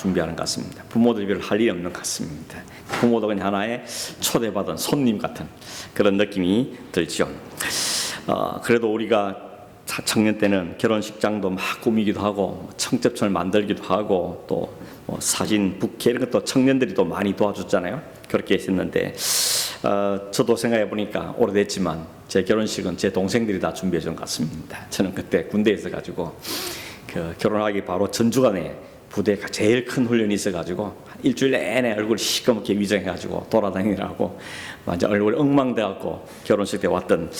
준비하는 것 같습니다. 부모들이 별 할 일이 없는 것 같습니다. 부모도 그냥 하나의 초대받은 손님 같은 그런 느낌이 들죠. 그래도 우리가 청년 때는 결혼식장도 막 꾸미기도 하고 청첩장을 만들기도 하고 또 사진, 부케 이런 것도 청년들이 또 많이 도와줬잖아요. 그렇게 했었는데 저도 생각해 보니까 오래됐지만 제 결혼식은 제 동생들이 다 준비해 준 것 같습니다. 저는 그때 군대에 있어가지고 결혼하기 바로 전주간에 부대가 제일 큰 훈련이 있어가지고 일주일 내내 얼굴 시커멓게 위장해가지고 돌아다니느라고 완전 얼굴 엉망돼갖고 결혼식 때 왔던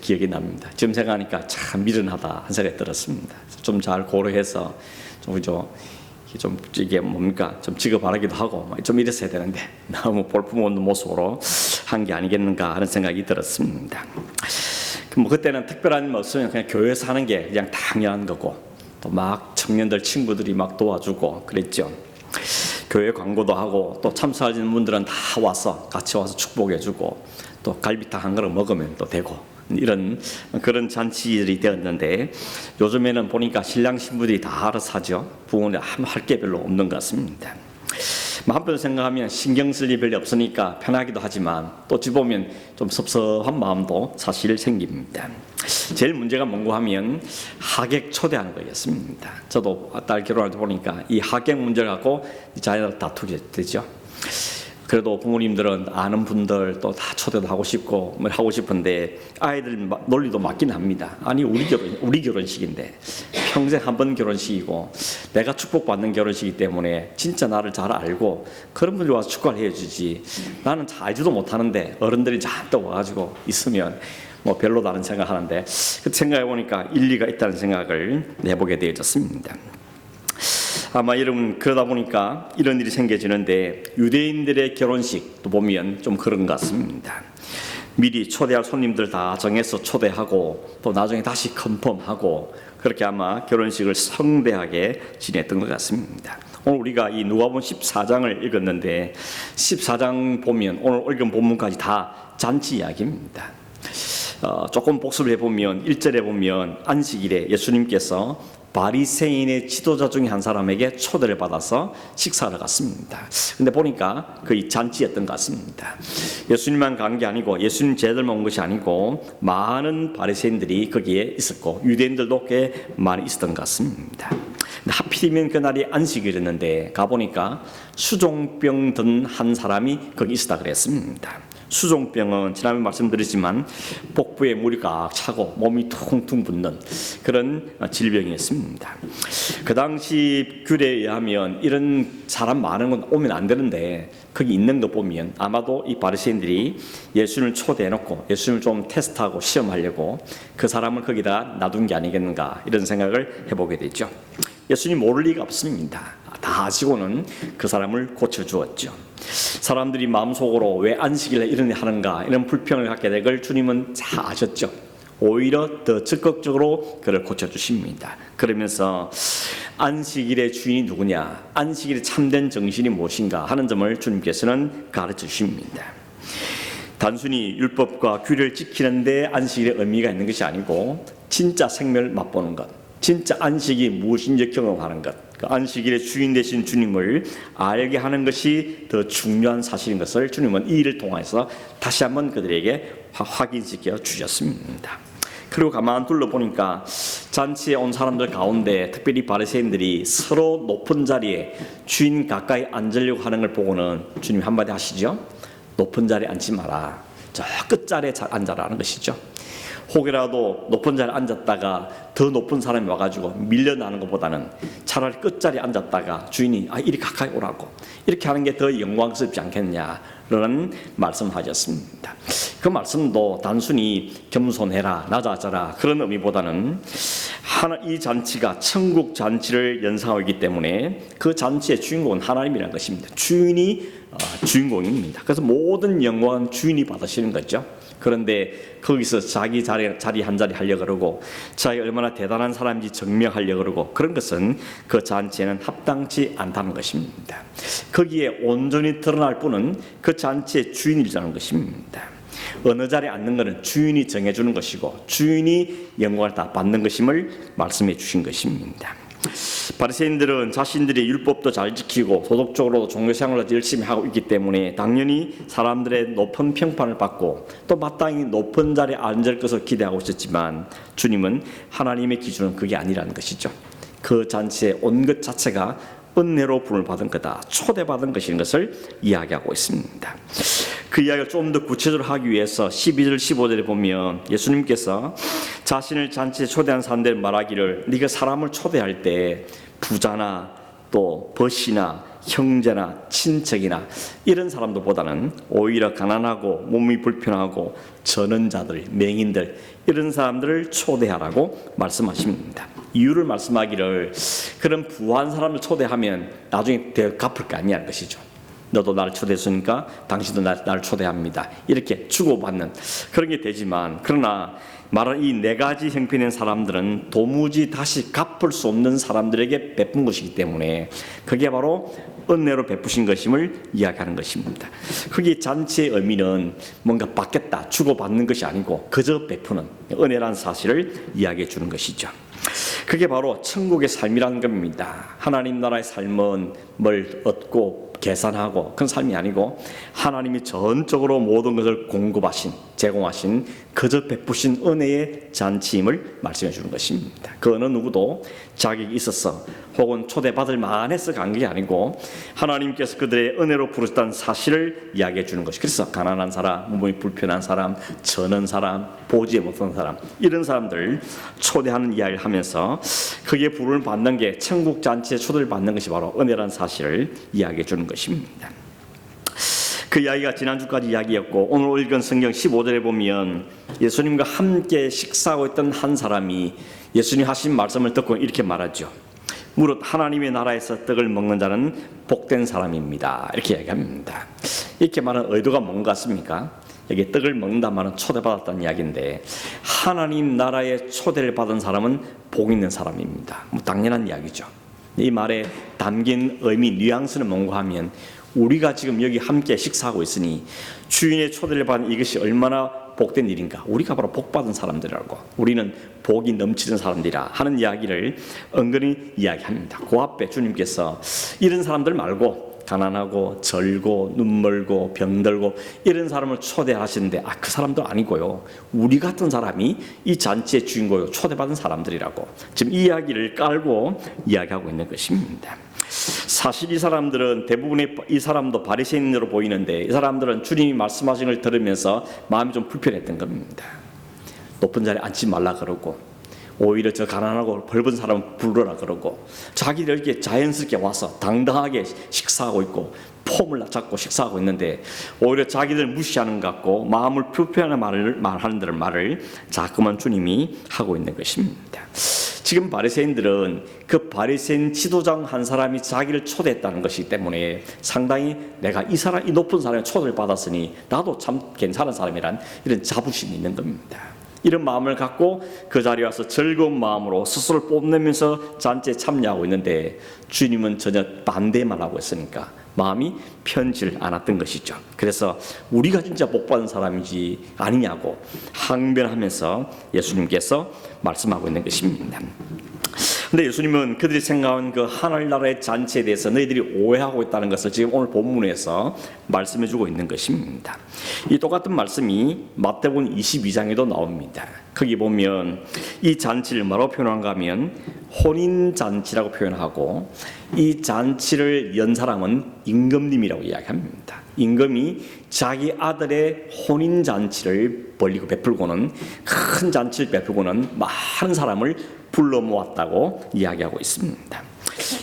기억이 납니다. 지금 생각하니까 참 미련하다 한 생각이 들었습니다. 좀 잘 고려해서 좀 이게 뭡니까 좀 지급바라기도 하고 좀 이랬어야 되는데 너무 볼품없는 모습으로 한 게 아니겠는가 하는 생각이 들었습니다. 그때는 특별한 일 없으면 그냥 교회에서 하는 게 그냥 당연한 거고 또 막 청년들 친구들이 막 도와주고 그랬죠. 교회 광고도 하고 또 참석하시는 분들은 다 와서 같이 와서 축복해주고 또 갈비탕 한 그릇 먹으면 또 되고 이런 그런 잔치들이 되었는데 요즘에는 보니까 신랑 신부들이 다 알아서 하죠. 부모님 할 게 별로 없는 것 같습니다. 한편 생각하면 신경 쓸 일이 별로 없으니까 편하기도 하지만 또 어찌 보면 좀 섭섭한 마음도 사실 생깁니다. 제일 문제가 뭔가 하면 하객 초대하는 거였습니다. 저도 딸 결혼할 때 보니까 이 하객 문제를 갖고 자녀들 다투게 되죠. 그래도 부모님들은 아는 분들 또 다 초대도 하고 싶고 뭐 하고 싶은데 아이들 논리도 맞긴 합니다. 아니 우리 결혼식인데 평생 한 번 결혼식이고 내가 축복받는 결혼식이기 때문에 진짜 나를 잘 알고 그런 분들이 와서 축가를 해주지 나는 잘 알지도 못하는데 어른들이 잔뜩 와가지고 있으면 뭐 별로다는 생각하는데 그 생각해 보니까 일리가 있다는 생각을 해보게 되어졌습니다. 아마 여러분 그러다 보니까 이런 일이 생겨지는데 유대인들의 결혼식도 보면 좀 그런 것 같습니다. 미리 초대할 손님들 다 정해서 초대하고 또 나중에 다시 컨펌하고 그렇게 아마 결혼식을 성대하게 지냈던 것 같습니다. 오늘 우리가 이 누가복음 14장을 읽었는데 14장 보면 오늘 읽은 본문까지 다 잔치 이야기입니다. 조금 복습을 해보면 1절에 보면 안식일에 예수님께서 바리새인의 지도자 중에 한 사람에게 초대를 받아서 식사를 갔습니다. 근데 보니까 거의 잔치였던 것 같습니다. 예수님만 간 게 아니고 예수님 제자들만 온 것이 아니고 많은 바리새인들이 거기에 있었고 유대인들도 꽤 많이 있었던 것 같습니다. 근데 하필이면 그날이 안식일이었는데 가보니까 수종병 든 한 사람이 거기 있었다 그랬습니다. 수종병은 지난번에 말씀드렸지만 복부에 물이 꽉 차고 몸이 퉁퉁 붓는 그런 질병이었습니다. 그 당시 규례에 의하면 이런 사람 많은 건 오면 안 되는데 거기 있는 거 보면 아마도 이 바리새인들이 예수님을 초대해놓고 예수님을 좀 테스트하고 시험하려고 그 사람을 거기다 놔둔 게 아니겠는가 이런 생각을 해보게 되죠. 예수님 모를 리가 없습니다. 다 아시고는 그 사람을 고쳐주었죠. 사람들이 마음속으로 왜 안식일에 이런 일 하는가 이런 불평을 갖게 될 걸 주님은 잘 아셨죠. 오히려 더 적극적으로 그를 고쳐주십니다. 그러면서 안식일의 주인이 누구냐, 안식일의 참된 정신이 무엇인가 하는 점을 주님께서는 가르쳐 주십니다. 단순히 율법과 규례를 지키는 데 안식일의 의미가 있는 것이 아니고 진짜 생명을 맛보는 것, 진짜 안식이 무엇인지 경험하는 것, 그 안식일의 주인 되신 주님을 알게 하는 것이 더 중요한 사실인 것을 주님은 이 일을 통해서 다시 한번 그들에게 확인시켜 주셨습니다. 그리고 가만 둘러보니까 잔치에 온 사람들 가운데 특별히 바리새인들이 서로 높은 자리에 주인 가까이 앉으려고 하는 걸 보고는 주님이 한마디 하시죠. 높은 자리에 앉지 마라. 저 끝자리에 앉아라는 것이죠. 혹이라도 높은 자리에 앉았다가 더 높은 사람이 와가지고 밀려나는 것보다는 차라리 끝자리에 앉았다가 주인이 이리 가까이 오라고 이렇게 하는 게 더 영광스럽지 않겠냐라는 말씀하셨습니다. 그 말씀도 단순히 겸손해라 낮아져라 그런 의미보다는 이 잔치가 천국 잔치를 연상하기 때문에 그 잔치의 주인공은 하나님이라는 것입니다. 주인이 주인공입니다. 그래서 모든 영광은 주인이 받으시는 거죠. 그런데 거기서 자기 자리 한 자리 하려고 그러고 자기가 얼마나 대단한 사람인지 증명하려고 그러고 그런 것은 그 잔치에는 합당치 않다는 것입니다. 거기에 온전히 드러날 분은 그 잔치의 주인이라는 것입니다. 어느 자리에 앉는 것은 주인이 정해주는 것이고 주인이 영광을 다 받는 것임을 말씀해 주신 것입니다. 바리새인들은 자신들의 율법도 잘 지키고 도덕적으로 종교생활도 열심히 하고 있기 때문에 당연히 사람들의 높은 평판을 받고 또 마땅히 높은 자리에 앉을 것을 기대하고 있었지만 주님은 하나님의 기준은 그게 아니라는 것이죠. 그 잔치에 온 것 자체가 은혜로 부름을 받은 거다, 초대받은 것인 것을 이야기하고 있습니다. 그 이야기를 좀 더 구체적으로 하기 위해서 12절 15절에 보면 예수님께서 자신을 잔치에 초대한 사람들 말하기를 네가 사람을 초대할 때 부자나 또 벗이나 형제나 친척이나 이런 사람들보다는 오히려 가난하고 몸이 불편하고 전원자들, 맹인들 이런 사람들을 초대하라고 말씀하십니다. 이유를 말씀하기를 그런 부한 사람을 초대하면 나중에 더 갚을 거 아니냐는 것이죠. 너도 나를 초대했으니까 당신도 나를 초대합니다. 이렇게 주고받는 그런 게 되지만, 그러나 말하는 이 네 가지 형편의 사람들은 도무지 다시 갚을 수 없는 사람들에게 베푼 것이기 때문에 그게 바로 은혜로 베푸신 것임을 이야기하는 것입니다. 그게 잔치의 의미는 뭔가 받겠다, 주고받는 것이 아니고 그저 베푸는 은혜라는 사실을 이야기해 주는 것이죠. 그게 바로 천국의 삶이라는 겁니다. 하나님 나라의 삶은 뭘 얻고 계산하고 그런 삶이 아니고 하나님이 전적으로 모든 것을 공급하신, 제공하신 그저 베푸신 은혜의 잔치임을 말씀해 주는 것입니다. 그 어느 누구도 자격이 있어서 혹은 초대받을 만해서 간 게 아니고 하나님께서 그들의 은혜로 부르셨다는 사실을 이야기해 주는 것이. 그래서 가난한 사람, 몸이 불편한 사람, 저는 사람, 보지 못하는 사람 이런 사람들 초대하는 이야기를 하면서 그게 부름을 받는 게 천국 잔치에 초대를 받는 것이 바로 은혜라는 사실을 이야기해 주는 것입니다. 그 이야기가 지난주까지 이야기였고 오늘 읽은 성경 15절에 보면 예수님과 함께 식사하고 있던 한 사람이 예수님 하신 말씀을 듣고 이렇게 말하죠. 무릇 하나님의 나라에서 떡을 먹는 자는 복된 사람입니다. 이렇게 얘기합니다. 이렇게 말하는 의도가 뭔가 같습니까? 여기 떡을 먹는다 말은 초대받았다는 이야기인데 하나님 나라에 초대를 받은 사람은 복 있는 사람입니다. 당연한 이야기죠. 이 말에 담긴 의미, 뉘앙스는 뭔가 하면 우리가 지금 여기 함께 식사하고 있으니 주인의 초대를 받은 이것이 얼마나 복된 일인가. 우리가 바로 복받은 사람들이라고, 우리는 복이 넘치는 사람들이라 하는 이야기를 은근히 이야기합니다. 그 앞에 주님께서 이런 사람들 말고 가난하고 절고 눈멀고 병들고 이런 사람을 초대하시는데 그 사람도 아니고요, 우리 같은 사람이 이 잔치의 주인공이고 초대받은 사람들이라고 지금 이 이야기를 깔고 이야기하고 있는 것입니다. 사실 이 사람들은 대부분의 이 사람도 바리새인으로 보이는데 이 사람들은 주님이 말씀하신 걸 들으면서 마음이 좀 불편했던 겁니다. 높은 자리에 앉지 말라 그러고 오히려 저 가난하고 벌은 사람을 부르라 그러고 자기들 이렇게 자연스럽게 와서 당당하게 식사하고 있고 폼을 잡고 식사하고 있는데 오히려 자기들 무시하는 것 같고 마음을 불편하게 말하는 말을 자꾸만 주님이 하고 있는 것입니다. 지금 바리새인들은 그 바리새인 지도장 한 사람이 자기를 초대했다는 것이기 때문에 상당히 내가 이 높은 사람의 초대를 받았으니 나도 참 괜찮은 사람이란 이런 자부심이 있는 겁니다. 이런 마음을 갖고 그 자리에 와서 즐거운 마음으로 스스로를 뽐내면서 잔치에 참여하고 있는데 주님은 전혀 반대만 하고 있으니까 마음이 편치를 않았던 것이죠. 그래서 우리가 진짜 복받은 사람이지 아니냐고 항변하면서 예수님께서 말씀하고 있는 것입니다. 근데 예수님은 그들이 생각한 그 하늘나라의 잔치에 대해서 너희들이 오해하고 있다는 것을 지금 오늘 본문에서 말씀해주고 있는 것입니다. 이 똑같은 말씀이 마태복음 22장에도 나옵니다. 거기 보면 이 잔치를 뭐라고 표현한가 하면 혼인잔치라고 표현하고 이 잔치를 연 사람은 임금님이라고 이야기합니다. 임금이 자기 아들의 혼인잔치를 벌리고 베풀고는 큰 잔치를 베풀고는 많은 사람을 불러 모았다고 이야기하고 있습니다.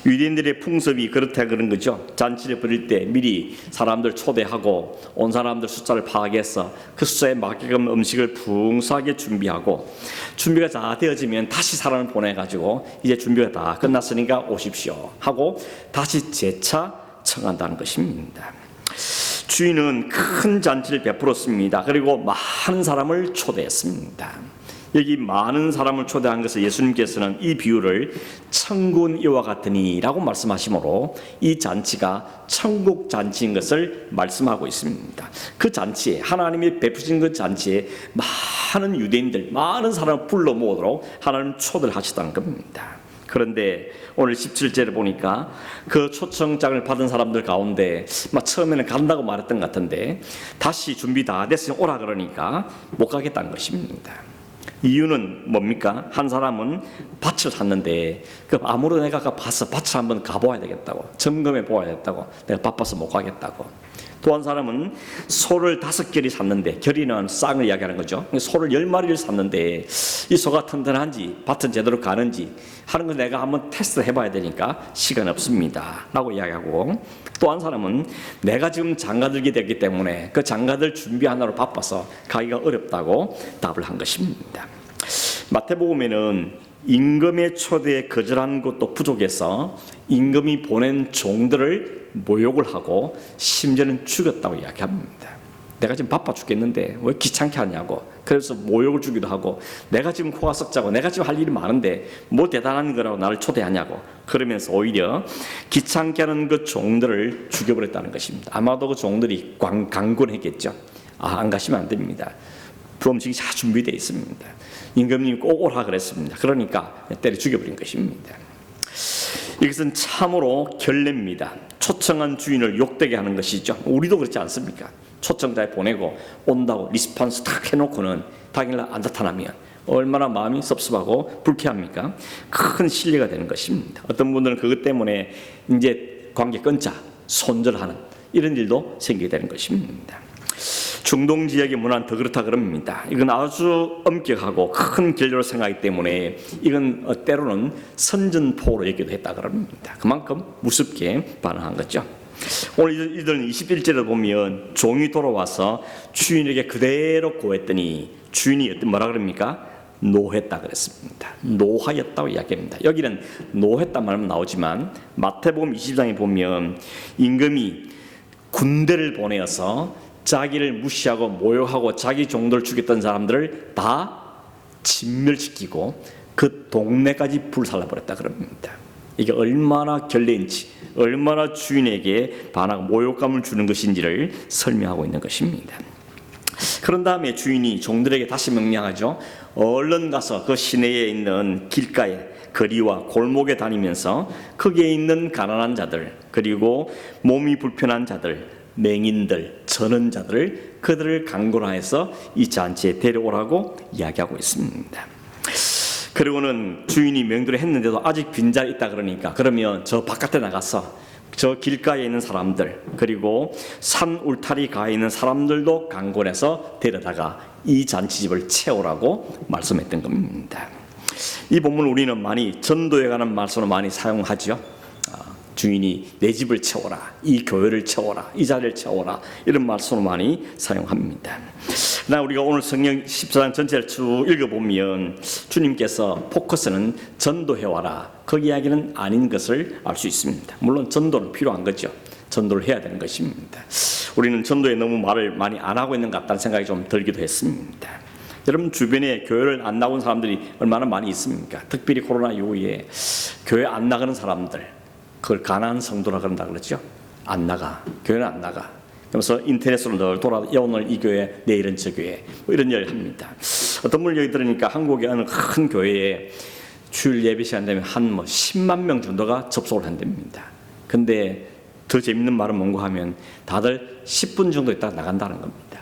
유대인들의 풍습이 그렇다 그런 거죠. 잔치를 벌일 때 미리 사람들 초대하고 온 사람들 숫자를 파악해서 그 숫자에 맞게끔 음식을 풍성하게 준비하고 준비가 다 되어지면 다시 사람을 보내가지고 이제 준비가 다 끝났으니까 오십시오 하고 다시 재차 청한다는 것입니다. 주인은 큰 잔치를 베풀었습니다. 그리고 많은 사람을 초대했습니다. 여기 많은 사람을 초대한 것을 예수님께서는 이 비유를 천군 이와 같으니 라고 말씀하시므로 이 잔치가 천국 잔치인 것을 말씀하고 있습니다. 그 잔치에 하나님이 베푸신 그 잔치에 많은 유대인들, 많은 사람을 불러 모으도록 하나님 초대를 하셨다는 겁니다. 그런데 오늘 17절에 보니까 그 초청장을 받은 사람들 가운데 처음에는 간다고 말했던 것 같은데 다시 준비 다 됐으면 오라 그러니까 못 가겠다는 것입니다. 이유는 뭡니까? 한 사람은 밭을 샀는데 아무래도 내가 봐서 밭을 한번 가보아야 되겠다고, 점검해 보아야 겠다고, 내가 바빠서 못 가겠다고. 또 한 사람은 소를 5결이 샀는데, 결이는 쌍을 이야기하는 거죠. 소를 10마리를 샀는데 이 소가 튼튼한지 밭은 제대로 가는지 하는 걸 내가 한번 테스트 해봐야 되니까 시간 없습니다 라고 이야기하고, 또 한 사람은 내가 지금 장가들게 됐기 때문에 그 장가들 준비하느라고 바빠서 가기가 어렵다고 답을 한 것입니다. 마태복음에는 임금의 초대에 거절한 것도 부족해서 임금이 보낸 종들을 모욕을 하고 심지어는 죽였다고 이야기합니다. 내가 지금 바빠 죽겠는데 왜 귀찮게 하냐고, 그래서 모욕을 주기도 하고, 내가 지금 코가 썩자고, 내가 지금 할 일이 많은데 뭐 대단한 거라고 나를 초대하냐고, 그러면서 오히려 귀찮게 하는 그 종들을 죽여버렸다는 것입니다. 아마도 그 종들이 강권했겠죠. 안 가시면 안 됩니다. 음식이 다 준비되어 있습니다. 임금님이 꼭 오라 그랬습니다. 그러니까 때려 죽여버린 것입니다. 이것은 참으로 결례입니다. 초청한 주인을 욕되게 하는 것이죠. 우리도 그렇지 않습니까? 초청자에 보내고 온다고 리스폰스 딱 해놓고는 당일날 안 나타나면 얼마나 마음이 섭섭하고 불쾌합니까? 큰 실례가 되는 것입니다. 어떤 분들은 그것 때문에 이제 관계 끊자, 손절하는 이런 일도 생기게 되는 것입니다. 중동 지역의 문화는 더 그렇다 그럽니다. 이건 아주 엄격하고 큰 결례로 생각하기 때문에 이건 때로는 선전포로 얘기도 했다 그럽니다. 그만큼 무섭게 반응한 거죠. 오늘 이들은 21절에 보면 종이 돌아와서 주인에게 그대로 고했더니 주인이 뭐라 그럽니까? 노했다 그랬습니다. 노하였다고 이야기합니다. 여기는 노했다 말은 나오지만 마태복음 20장에 보면 임금이 군대를 보내어서 자기를 무시하고 모욕하고 자기 종들을 죽였던 사람들을 다 진멸시키고 그 동네까지 불살라버렸다 그럽니다. 이게 얼마나 결례인지, 얼마나 주인에게 반하고 모욕감을 주는 것인지를 설명하고 있는 것입니다. 그런 다음에 주인이 종들에게 다시 명령하죠. 얼른 가서 그 시내에 있는 길가에 거리와 골목에 다니면서 거기에 있는 가난한 자들, 그리고 몸이 불편한 자들, 맹인들, 전원자들을 그들을 강권하여서 이 잔치에 데려오라고 이야기하고 있습니다. 그리고는 주인이 명도를 했는데도 아직 빈자리 있다 그러니까 그러면 저 바깥에 나가서 저 길가에 있는 사람들, 그리고 산 울타리 가에 있는 사람들도 강권해서 데려다가 이 잔치집을 채우라고 말씀했던 겁니다. 이 본문을 우리는 많이 전도에 관한 말씀으로 많이 사용하죠. 주인이 내 집을 채워라, 이 교회를 채워라, 이 자리를 채워라, 이런 말씀을 많이 사용합니다. 그러나 우리가 오늘 성경 14장 전체를 쭉 읽어보면 주님께서 포커스는 전도해와라, 그 이야기는 아닌 것을 알 수 있습니다. 물론 전도는 필요한 거죠. 전도를 해야 되는 것입니다. 우리는 전도에 너무 말을 많이 안 하고 있는 것 같다는 생각이 좀 들기도 했습니다. 여러분 주변에 교회를 안 나온 사람들이 얼마나 많이 있습니까? 특별히 코로나 이후에 교회 안 나가는 사람들, 그걸 가난한 성도라 그런다 그러죠. 안 나가, 교회는 안 나가. 그래서 인터넷으로 늘 돌아, 오늘 이 교회, 내일은 저 교회, 뭐 이런 일을 합니다. 어떤 분을 여기 들으니까 한국의 어느 큰 교회에 주일 예배 시간 되면 한 10만 명 정도가 접속을 한답니다. 근데 더 재밌는 말은 뭔가 하면 다들 10분 정도 있다가 나간다는 겁니다.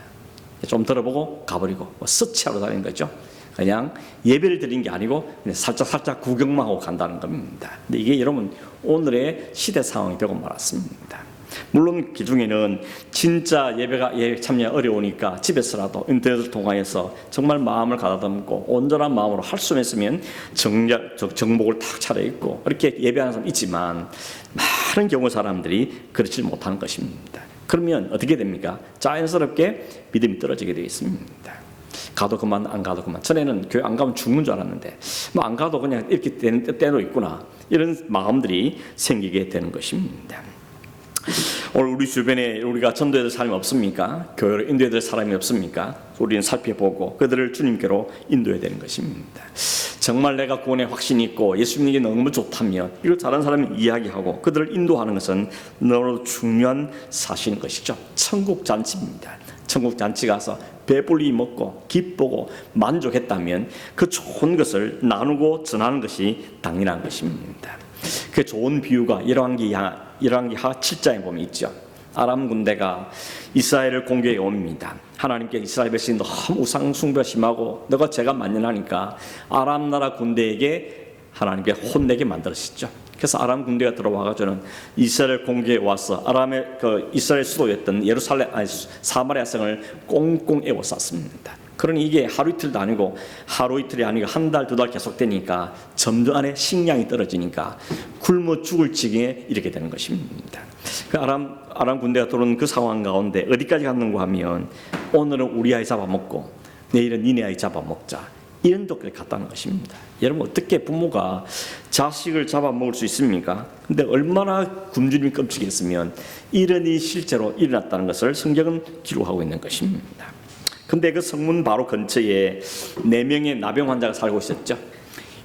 좀 들어보고 가버리고 서치하러 다니는 거죠. 그냥 예배를 드린 게 아니고 그냥 살짝 구경만 하고 간다는 겁니다. 근데 이게 여러분 오늘의 시대 상황이 되고 말았습니다. 물론 그 중에는 진짜 예배 참여 어려우니까 집에서라도 인터넷을 통해서 정말 마음을 가다듬고 온전한 마음으로 할 수 있으면 정복을 탁 차려입고 이렇게 예배하는 사람 있지만 많은 경우 사람들이 그렇지 못하는 것입니다. 그러면 어떻게 됩니까? 자연스럽게 믿음이 떨어지게 되어 있습니다. 가도 그만, 안 가도 그만. 전에는 교회 안 가면 죽는 줄 알았는데 안 가도 그냥 이렇게 되는 때도 있구나, 이런 마음들이 생기게 되는 것입니다. 오늘 우리 주변에 우리가 전도해야 될 사람이 없습니까? 교회로 인도해야 될 사람이 없습니까? 우리는 살펴보고 그들을 주님께로 인도해야 되는 것입니다. 정말 내가 구원에 확신이 있고 예수님에게 너무 좋다면 이걸 다른 사람이 이야기하고 그들을 인도하는 것은 너무 중요한 사실인 것이죠. 천국 잔치입니다. 천국 잔치 가서 배불리 먹고 기쁘고 만족했다면 그 좋은 것을 나누고 전하는 것이 당연한 것입니다. 그 좋은 비유가 열왕기하 7장에 보면 있죠. 아람 군대가 이스라엘을 공격해 옵니다. 하나님께 이스라엘 백성이 너무 우상 숭배 심하고 너가 죄가 만연하니까 아람 나라 군대에게 하나님께 혼내게 만들었죠. 그래서 아람 군대가 들어와가지고는 이스라엘 공격에 와서 아람의 이스라엘 수도였던 사마리아 성을 꽁꽁 에워쌌습니다. 그러니 이게 하루 이틀도 아니고 하루 이틀이 아니고 한 달, 두 달 계속되니까 점점 안에 식량이 떨어지니까 굶어 죽을 지경에 이렇게 되는 것입니다. 그 아람 군대가 들어온 그 상황 가운데 어디까지 갔는가 하면 오늘은 우리 아이 잡아먹고 내일은 니네 아이 잡아먹자, 이런 도까지 갔다는 것입니다. 여러분, 어떻게 부모가 자식을 잡아먹을 수 있습니까? 근데 얼마나 굶주림이 끔찍했으면 이런 일이 실제로 일어났다는 것을 성경은 기록하고 있는 것입니다. 근데 그 성문 바로 근처에 4명의 나병 환자가 살고 있었죠.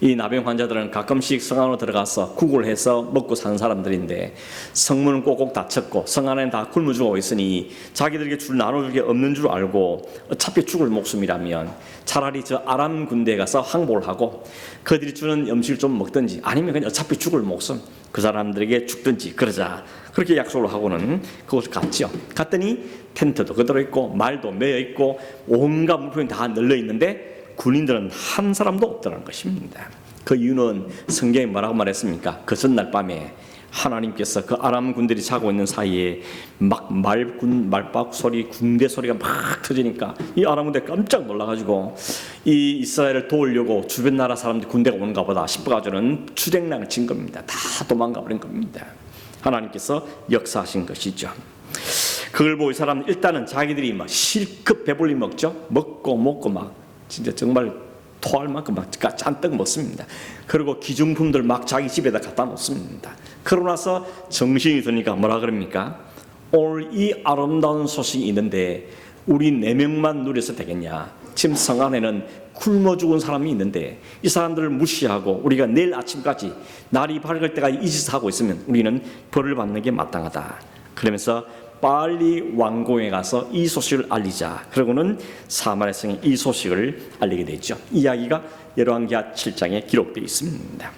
이 나병 환자들은 가끔씩 성 안으로 들어가서 구걸을 해서 먹고 사는 사람들인데 성문은 꼭꼭 닫혔고 성 안에는 다 굶어 죽어 있으니 자기들에게 줄 나눠줄 게 없는 줄 알고 어차피 죽을 목숨이라면 차라리 저 아람 군대에 가서 항복을 하고 그들이 주는 음식을 좀 먹든지 아니면 그냥 어차피 죽을 목숨 그 사람들에게 죽든지 그러자, 그렇게 약속을 하고는 그곳을 갔죠. 갔더니 텐트도 그대로 있고 말도 메어 있고 온갖 물품이 다 널려 있는데 군인들은 한 사람도 없더라는 것입니다. 그 이유는 성경에 뭐라고 말했습니까? 그 전날 밤에 하나님께서 그 아람 군들이 자고 있는 사이에 막 말박 소리, 군대 소리가 막 터지니까 이 아람 군대 깜짝 놀라가지고 이 이스라엘을 도우려고 주변 나라 사람들 군대가 오는가 보다 싶어가지고는 추쟁랑을 친 겁니다. 다 도망가 버린 겁니다. 하나님께서 역사하신 것이죠. 그걸 보고 이 사람은 일단은 자기들이 막 실컷 배불리 먹죠. 먹고 막 진짜 정말 토할 만큼 막 잔뜩 먹습니다. 그리고 기중품들 막 자기 집에다 갖다 놓습니다. 그러고 나서 정신이 드니까 뭐라 그럽니까? 오늘 이 아름다운 소식이 있는데 우리 4명만 누려서 되겠냐? 지금 성 안에는 굶어 죽은 사람이 있는데 이 사람들을 무시하고 우리가 내일 아침까지 날이 밝을 때까지 이 짓을 하고 있으면 우리는 벌을 받는 게 마땅하다. 그러면서 빨리 왕궁에 가서 이 소식을 알리자. 그러고는 사마리아 성에 이 소식을 알리게 되죠. 이야기가 열왕기하 7장에 기록되어 있습니다.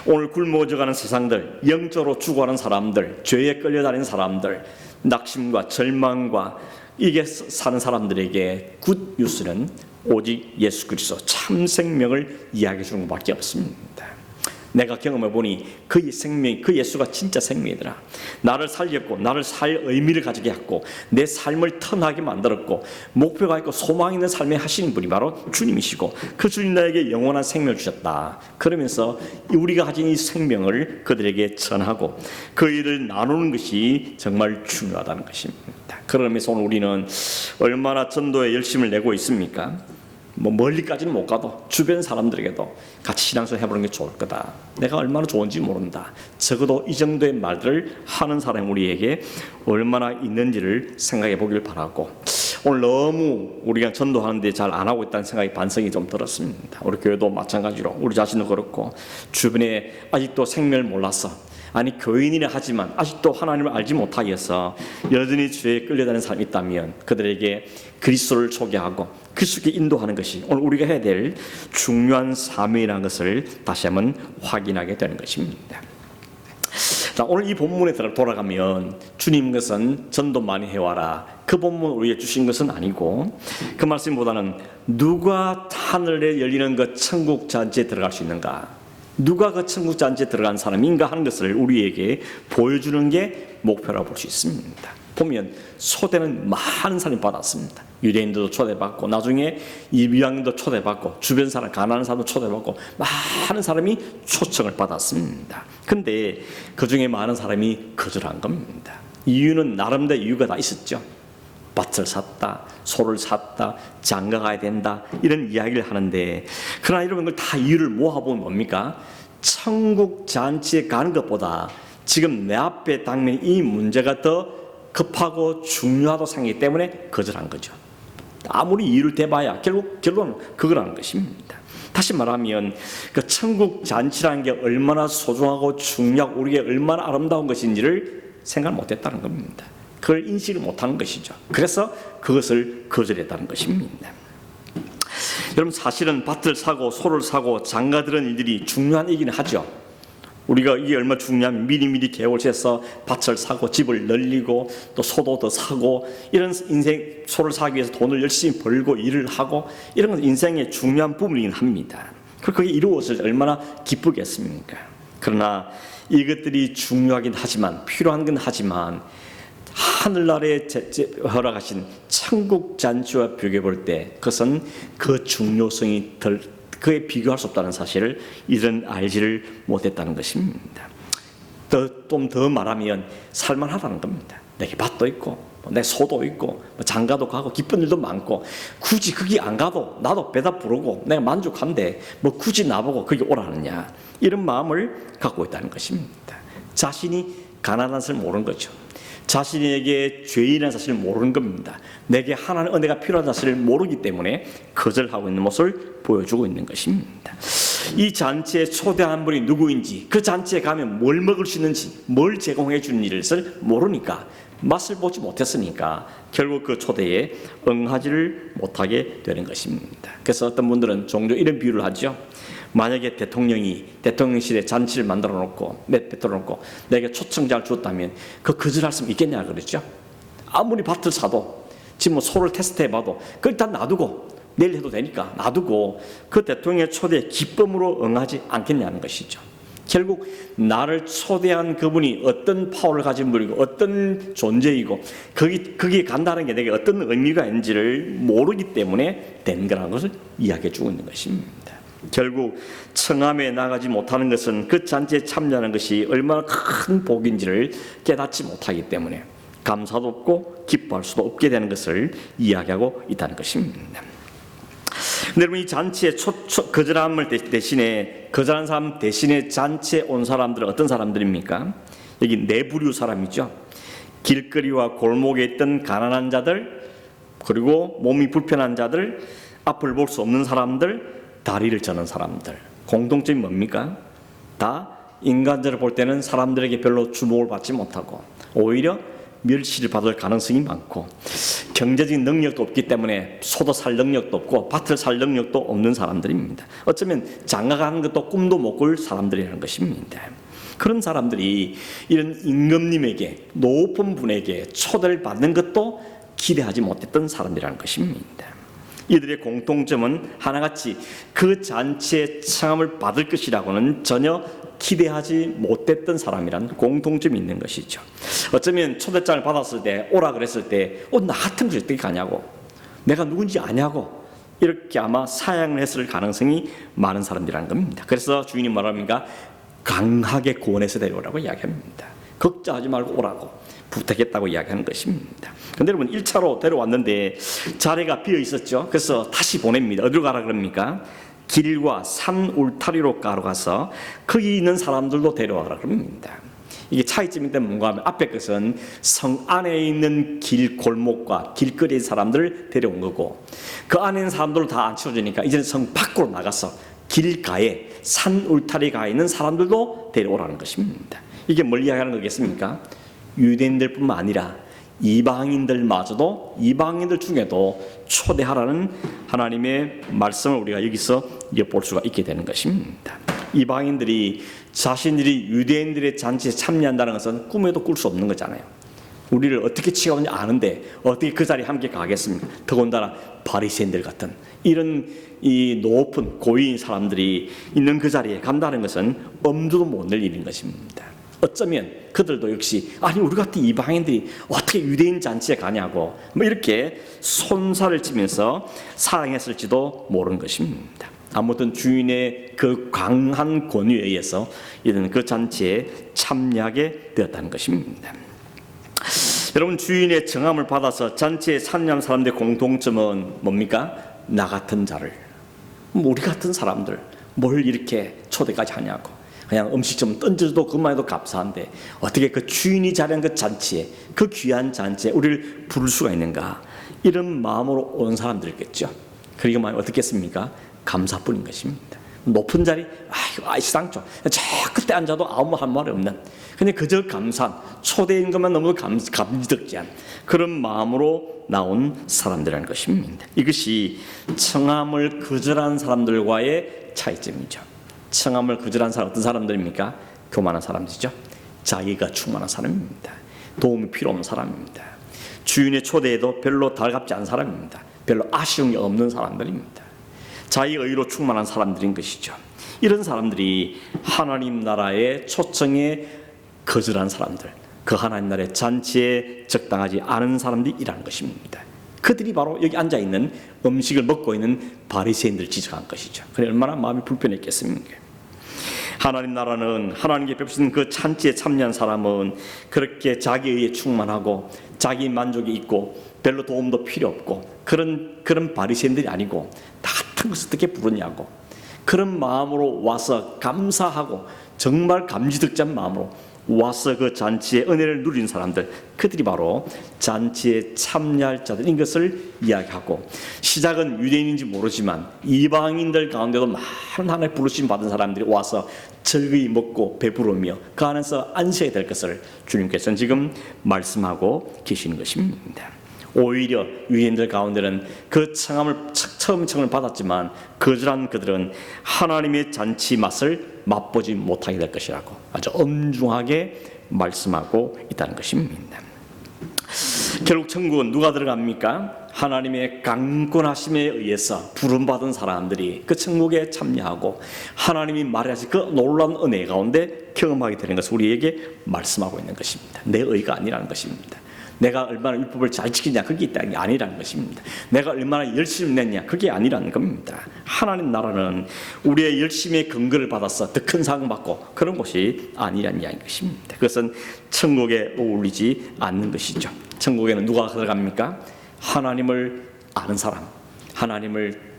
오늘 굶어져가는 세상들, 영적으로 죽어가는 사람들, 죄에 끌려다니는 사람들, 낙심과 절망과 이게 사는 사람들에게 굿 뉴스는 오직 예수 그리스도 참 생명을 이야기해 주는 것밖에 없습니다. 내가 경험해 보니 그 생명, 그 예수가 진짜 생명이더라. 나를 살렸고 나를 살 의미를 가지게 했고 내 삶을 턴하게 만들었고 목표가 있고 소망 있는 삶에 하시는 분이 바로 주님이시고 그 주님 나에게 영원한 생명을 주셨다. 그러면서 우리가 가진 이 생명을 그들에게 전하고 그 일을 나누는 것이 정말 중요하다는 것입니다. 그러면서 오늘 우리는 얼마나 전도에 열심을 내고 있습니까? 뭐 멀리까지는 못 가도 주변 사람들에게도 같이 신앙생활 해보는 게 좋을 거다. 내가 얼마나 좋은지 모른다. 적어도 이 정도의 말들을 하는 사람이 우리에게 얼마나 있는지를 생각해 보길 바라고, 오늘 너무 우리가 전도하는데 잘 안 하고 있다는 생각이 반성이 좀 들었습니다. 우리 교회도 마찬가지로 우리 자신도 그렇고 주변에 아직도 생명을 몰라서, 아니 교인이라 하지만 아직도 하나님을 알지 못하여서 여전히 죄에 끌려다니는 사람이 있다면 그들에게 그리스도를 소개하고 그리스도께 인도하는 것이 오늘 우리가 해야 될 중요한 사명이라는 것을 다시 한번 확인하게 되는 것입니다. 자, 오늘 이 본문에 돌아가면 주님 것은 전도 많이 해와라, 그 본문 우리에게 주신 것은 아니고 그 말씀보다는 누가 하늘에 열리는 그 천국 잔치에 들어갈 수 있는가, 누가 그 천국 잔치에 들어간 사람인가 하는 것을 우리에게 보여주는 게 목표라고 볼 수 있습니다. 보면 초대는 많은 사람이 받았습니다. 유대인들도 초대받고 나중에 이방인도 초대받고 주변 사람, 가난한 사람도 초대받고 많은 사람이 초청을 받았습니다. 근데 그 중에 많은 사람이 거절한 겁니다. 이유는 나름대로 이유가 다 있었죠. 밭을 샀다, 소를 샀다, 장가 가야 된다, 이런 이야기를 하는데, 그러나 이런 걸 다 이유를 모아보면 뭡니까? 천국 잔치에 가는 것보다 지금 내 앞에 당면 이 문제가 더 급하고 중요하다고 생각하기 때문에 거절한 거죠. 아무리 이유를 대봐야 결론은 그거라는 것입니다. 다시 말하면 그 천국 잔치라는 게 얼마나 소중하고 중요하고 우리에게 얼마나 아름다운 것인지를 생각 못했다는 겁니다. 그걸 인식을 못하는 것이죠. 그래서 그것을 거절했다는 것입니다. 여러분, 사실은 밭을 사고 소를 사고 장가드는 일들이 중요한 일이긴 하죠. 우리가 이게 얼마나 중요하면 미리미리 계획을 세서 밭을 사고 집을 늘리고 또 소도 더 사고, 이런 인생, 소를 사기 위해서 돈을 열심히 벌고 일을 하고, 이런 건 인생의 중요한 부분이긴 합니다. 그게 이루어질 때 얼마나 기쁘겠습니까? 그러나 이것들이 중요하긴 하지만, 필요한 건 하지만, 하늘나라에 허락하신 천국 잔치와 비교해 볼 때 그것은 그 중요성이 그에 비교할 수 없다는 사실을 이들은 알지를 못했다는 것입니다. 좀 더 말하면 살만하다는 겁니다. 내게 밭도 있고 내 소도 있고 장가도 가고 기쁜 일도 많고, 굳이 거기 안 가도 나도 배다 부르고 내가 만족한데 뭐 굳이 나보고 거기 오라느냐, 이런 마음을 갖고 있다는 것입니다. 자신이 가난한 사실을 모르는 거죠. 자신에게 죄인이라는 사실을 모르는 겁니다. 내게 하나님의 은혜가 필요한 사실을 모르기 때문에 거절하고 있는 모습을 보여주고 있는 것입니다. 이 잔치에 초대한 분이 누구인지, 그 잔치에 가면 뭘 먹을 수 있는지, 뭘 제공해 주는 일을 모르니까, 맛을 보지 못했으니까 결국 그 초대에 응하지를 못하게 되는 것입니다. 그래서 어떤 분들은 종종 이런 비유를 하죠. 만약에 대통령이 대통령실에 잔치를 만들어 놓고 베풀어 놓고 내게 초청장을 주었다면 그 거절할 수 있겠냐 그러죠. 아무리 밭을 사도 지금 뭐 소를 테스트해봐도 그걸 일단 놔두고 내일 해도 되니까 놔두고 그 대통령의 초대에 기쁨으로 응하지 않겠냐는 것이죠. 결국 나를 초대한 그분이 어떤 파워를 가진 분이고 어떤 존재이고 거기에 간다는 게 내게 어떤 의미가 있는지를 모르기 때문에 된 거라는 것을 이야기해 주고 있는 것입니다. 결국 청함에 나가지 못하는 것은 그 잔치에 참여하는 것이 얼마나 큰 복인지를 깨닫지 못하기 때문에 감사도 없고 기뻐할 수도 없게 되는 것을 이야기하고 있다는 것입니다. 여러분, 이 잔치에 거절함을 대신에, 거절한 사람 대신에 잔치에 온 사람들은 어떤 사람들입니까? 여기 네 부류 사람이죠. 길거리와 골목에 있던 가난한 자들, 그리고 몸이 불편한 자들, 앞을 볼 수 없는 사람들, 다리를 저는 사람들. 공통점이 뭡니까? 다 인간적으로 볼 때는 사람들에게 별로 주목을 받지 못하고 오히려 멸시를 받을 가능성이 많고, 경제적인 능력도 없기 때문에 소도 살 능력도 없고 밭을 살 능력도 없는 사람들입니다. 어쩌면 장가가는 것도 꿈도 못 꿀 사람들이라는 것입니다. 그런 사람들이 이런 임금님에게, 높은 분에게 초대를 받는 것도 기대하지 못했던 사람들이라는 것입니다. 이들의 공통점은 하나같이 그 잔치에 청함을 받을 것이라고는 전혀 기대하지 못했던 사람이라는 공통점이 있는 것이죠. 어쩌면 초대장을 받았을 때, 오라 그랬을 때 나 같은 것이 어떻게 가냐고, 내가 누군지 아냐고, 이렇게 아마 사양을 했을 가능성이 많은 사람들이라는 겁니다. 그래서 주인이 말합니까? 강하게 구원해서 데려오라고 이야기합니다. 걱정하지 말고 오라고 부탁했다고 이야기하는 것입니다. 그런데 여러분, 1차로 데려왔는데 자리가 비어 있었죠. 그래서 다시 보냅니다. 어디로 가라 그럽니까? 길과 산 울타리로 가서 거기 있는 사람들도 데려와라 그럽니다. 이게 차이점인데 뭔가 하면 앞에 것은 성 안에 있는 길 골목과 길거리의 사람들을 데려온 거고, 그 안에 있는 사람들을 다 안 치워주니까 이제는 성 밖으로 나가서 길가에 산 울타리가 있는 사람들도 데려오라는 것입니다. 이게 뭘 이야기하는 거겠습니까? 유대인들뿐만 아니라 이방인들마저도, 이방인들 중에도 초대하라는 하나님의 말씀을 우리가 여기서 볼 수가 있게 되는 것입니다. 이방인들이 자신들이 유대인들의 잔치에 참여한다는 것은 꿈에도 꿀 수 없는 거잖아요. 우리를 어떻게 취급하는지 아는데 어떻게 그 자리에 함께 가겠습니까? 더군다나 바리새인들 같은 이런 이 높은 고위인 사람들이 있는 그 자리에 간다는 것은 엄두도 못 낼 일인 것입니다. 어쩌면 그들도 역시 아니 우리 같은 이방인들이 어떻게 유대인 잔치에 가냐고 뭐 이렇게 손살을 치면서 사랑했을지도 모르는 것입니다. 아무튼 주인의 그 강한 권위에 의해서 이들은 그 잔치에 참여하게 되었다는 것입니다. 여러분, 주인의 정함을 받아서 잔치에 참여한 사람들의 공통점은 뭡니까? 나 같은 자를, 우리 같은 사람들 뭘 이렇게 초대까지 하냐고, 그냥 음식 좀 던져도 그만 해도 감사한데 어떻게 그 주인이 자리한 그 잔치에, 그 귀한 잔치에 우리를 부를 수가 있는가, 이런 마음으로 온 사람들이겠죠. 그러니까 어떻겠습니까? 감사뿐인 것입니다. 높은 자리, 아이스당초. 저 끝에 앉아도 아무 한 말이 없는. 그냥 그저 감사한, 초대인 것만 너무 감지덕지한 그런 마음으로 나온 사람들이라는 것입니다. 이것이 청함을 거절한 사람들과의 차이점이죠. 청함을 거절한 사람, 어떤 사람들입니까? 교만한 사람들이죠. 자기가 충만한 사람입니다. 도움이 필요 없는 사람입니다. 주인의 초대에도 별로 달갑지 않은 사람입니다. 별로 아쉬움이 없는 사람들입니다. 자기 의로 충만한 사람들인 것이죠. 이런 사람들이 하나님 나라의 초청에 거절한 사람들, 그 하나님 나라의 잔치에 적당하지 않은 사람들이라는 것입니다. 그들이 바로 여기 앉아있는 음식을 먹고 있는 바리새인들을 지적한 것이죠. 그래 얼마나 마음이 불편했겠습니까? 하나님 나라는 하나님께 베푸신 그 찬치에 참여한 사람은 그렇게 자기의에 충만하고 자기 만족이 있고 별로 도움도 필요 없고 그런 바리새인들이 아니고 다 같은 것을 어떻게 부르냐고 그런 마음으로 와서 감사하고 정말 감지덕지한 마음으로 와서 그 잔치의 은혜를 누린 사람들, 그들이 바로 잔치에 참여할 자들인 것을 이야기하고, 시작은 유대인인지 모르지만 이방인들 가운데도 많은 하나님의 부르심 받은 사람들이 와서 즐거이 먹고 배부르며 그 안에서 안식이 될 것을 주님께서는 지금 말씀하고 계시는 것입니다. 오히려 유대인들 가운데는 그 처음 청을 받았지만 거절한 그들은 하나님의 잔치 맛을 맛보지 못하게 될 것이라고 아주 엄중하게 말씀하고 있다는 것입니다. 결국 천국은 누가 들어갑니까? 하나님의 강권하심에 의해서 부름받은 사람들이 그 천국에 참여하고 하나님이 말하신 그 놀라운 은혜 가운데 경험하게 되는 것을 우리에게 말씀하고 있는 것입니다. 내 의가 아니라는 것입니다. 내가 얼마나 율법을 잘 지키냐 그게 있다는 게 아니라는 것입니다. 내가 얼마나 열심히 냈냐 그게 아니라는 겁니다. 하나님 나라는 우리의 열심의 근거를 받아서 더 큰 상을 받고 그런 것이 아니라는 이야기인 것입니다. 그것은 천국에 어울리지 않는 것이죠. 천국에는 누가 들어갑니까? 하나님을 아는 사람, 하나님을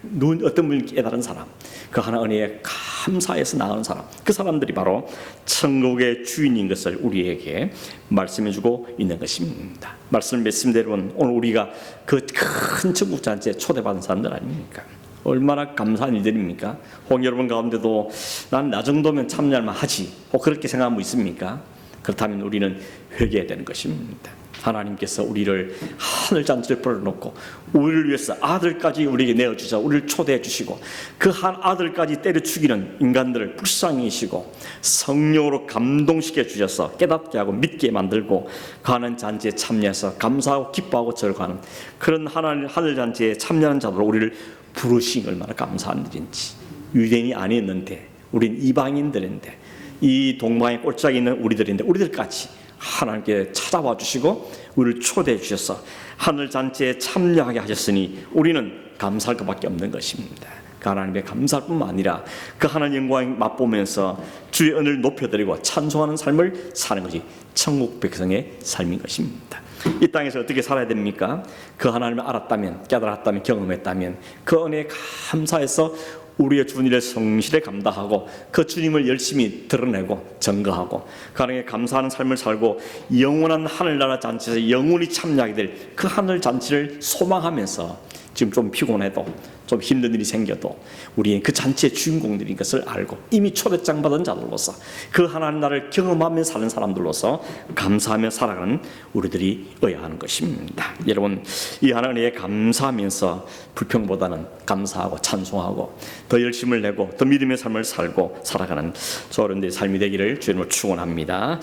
어떤 분을 깨달은 사람, 그 하나 은혜에 감사해서 나가는 사람, 그 사람들이 바로 천국의 주인인 것을 우리에게 말씀해주고 있는 것입니다. 말씀을 맺습니다. 오늘 우리가 그 큰 천국 잔치에 초대받은 사람들 아닙니까? 얼마나 감사한 일들입니까? 혹 여러분 가운데도 난 나 정도면 참여할만 하지, 혹 그렇게 생각하는 분 있습니까? 그렇다면 우리는 회개해야 되는 것입니다. 하나님께서 우리를 하늘 잔치를 벌여놓고 우리를 위해서 아들까지 우리에게 내어주셔서 우리를 초대해 주시고 그 한 아들까지 때려 죽이는 인간들을 불쌍히 여기시고 성령으로 감동시켜 주셔서 깨닫게 하고 믿게 만들고 가는 잔치에 참여해서 감사하고 기뻐하고 절거하는 그런 하늘 잔치에 참여하는 자들로 우리를 부르신 얼마나 감사한 일인지. 유대인이 아니었는데 우린 이방인들인데 이 동방에 꼴짝이 있는 우리들인데 우리들까지 하나님께 찾아와 주시고 우리를 초대해 주셔서 하늘 잔치에 참여하게 하셨으니 우리는 감사할 것밖에 없는 것입니다. 그 하나님의 감사할 뿐만 아니라 그 하나님 영광을 맛보면서 주의 은혜를 높여드리고 찬송하는 삶을 사는 것이 천국 백성의 삶인 것입니다. 이 땅에서 어떻게 살아야 됩니까? 그 하나님을 알았다면, 깨달았다면, 경험했다면 그 은혜에 감사해서 우리의 주님의 성실에 감당하고 그 주님을 열심히 드러내고 증거하고 그 하나님께 감사하는 삶을 살고 영원한 하늘나라 잔치에서 영원히 참여하게 될 그 하늘 잔치를 소망하면서 지금 좀 피곤해도 좀 힘든 일이 생겨도 우리는 그 잔치의 주인공들인 것을 알고 이미 초대장 받은 자들로서 그 하나님 나라를 경험하며 사는 사람들로서 감사하며 살아가는 우리들이 어야 하는 것입니다. 여러분 이 하나님에 감사하면서 불평보다는 감사하고 찬송하고 더 열심을 내고 더 믿음의 삶을 살고 살아가는 저런들의 삶이 되기를 주님으로 축원합니다.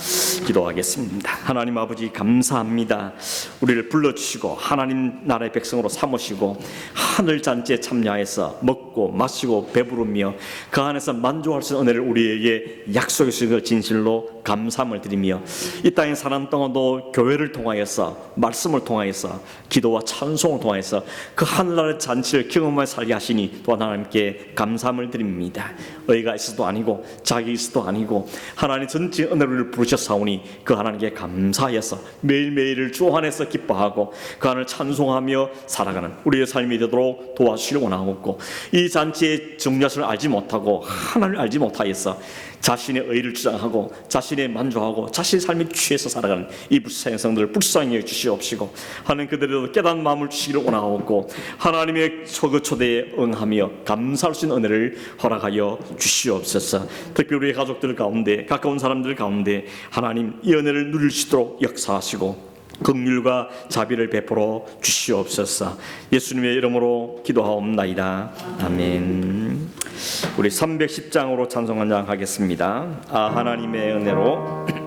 기도하겠습니다. 하나님 아버지 감사합니다. 우리를 불러주시고 하나님 나라의 백성으로 삼으시고 하늘 잔치에 참여해서 먹고 마시고 배부르며 그 안에서 만족할 수 있는 은혜를 우리에게 약속해 주신 그 진실로 감사함을 드리며 이 땅에 사는 동안도 교회를 통하여서 말씀을 통하여서 기도와 찬송을 통하여서 그 하늘나라의 잔치를 경험하여 살게 하시니 또한 하나님께 감사함을 드립니다. 의가 있어도 아니고 자기 있어도 아니고 하나님 전체 은혜를 부르셨사오니 그 하나님께 감사하여서 매일매일을 주 안에서 기뻐하고 그 하나님을 찬송하며 살아가는 우리의 삶이 되도록 있도록 도와주시길 원하옵고, 이 잔치의 중요성을 알지 못하고 하나님을 알지 못하여서 자신의 의를 주장하고 자신의 만족하고 자신의 삶에 취해서 살아가는 이 불쌍한 성도를 불쌍히 여주시옵시고, 하나님 그들에도 깨닫는 마음을 주시기를 원하옵고, 하나님의 그 초대에 응하며 감사할 수 있는 은혜를 허락하여 주시옵소서. 특히 우리의 가족들 가운데, 가까운 사람들 가운데 하나님 이 은혜를 누릴 수 있도록 역사하시고 긍휼과 자비를 베풀어 주시옵소서. 예수님의 이름으로 기도하옵나이다. 아멘. 우리 310장으로 찬송 한장 하겠습니다. 하나님의 은혜로